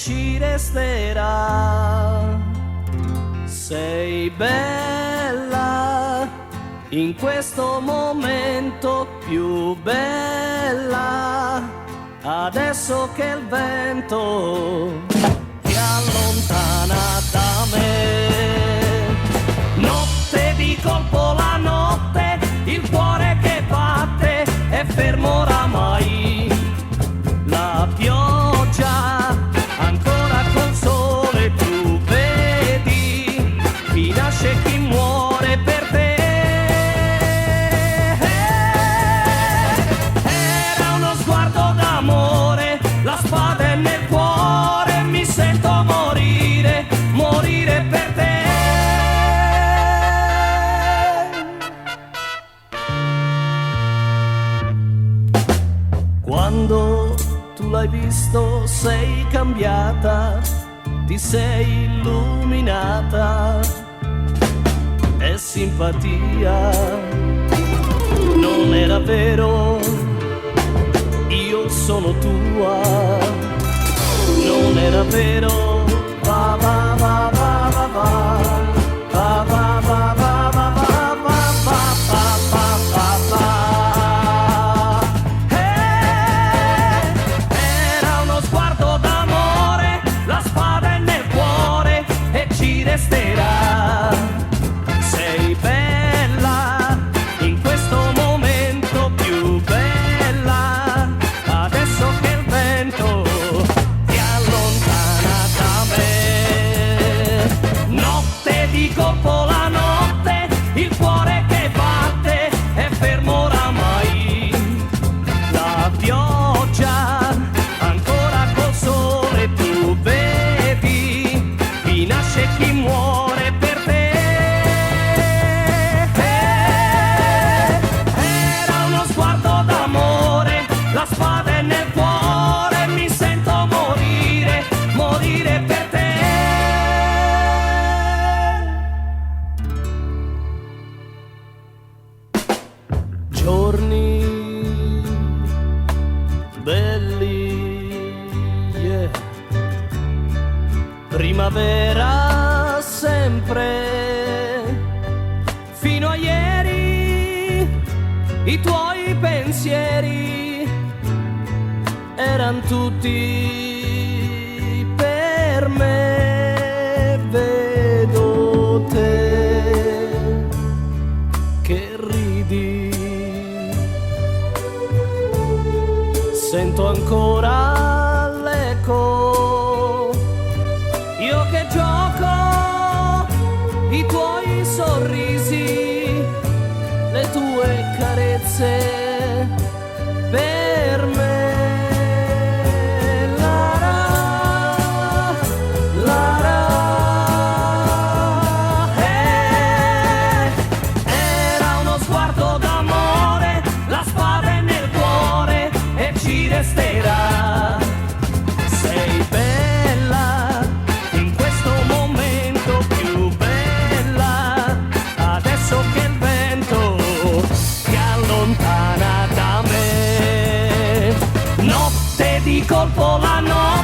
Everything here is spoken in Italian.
ci resterà. Sei bella in questo momento, più bella adesso che il vento ti allontana da me. Notte di colpo la notte, il cuore che batte è fermo oramai. La pioggia ancora col sole, tu vedi, chi nasce e chi muore per te. Era uno sguardo d'amore, la spada è nel cuore, mi sento morire, morire per te. Quando tu l'hai visto sei cambiata, ti sei illuminata, è simpatia, non era vero, io sono tua, non era vero, va va va va va va, va va va va va va. Resterà. Sei bella in questo momento, più bella adesso che il vento ti allontana da me. Notte di colpo la notte, il cuore che batte è fermo oramai. La pioggia ancora col sole, tu vedi, chi nasce e chi muore per te. Era uno sguardo d'amore, la spada è nel cuore, mi sento morire, morire per te. Giorni belli, yeah. Primavera sempre, fino a ieri i tuoi pensieri eran tutti per me. Vedo te che ridi, sento ancora l'eco, io che gioco i tuoi sorrisi, le tue carezze per me. Lara, Lara, era uno sguardo d'amore, la spada è nel cuore e ci resterà. Sei bella in questo momento, più bella adesso che il vento ti allontana da me. Notte di colpo la notte,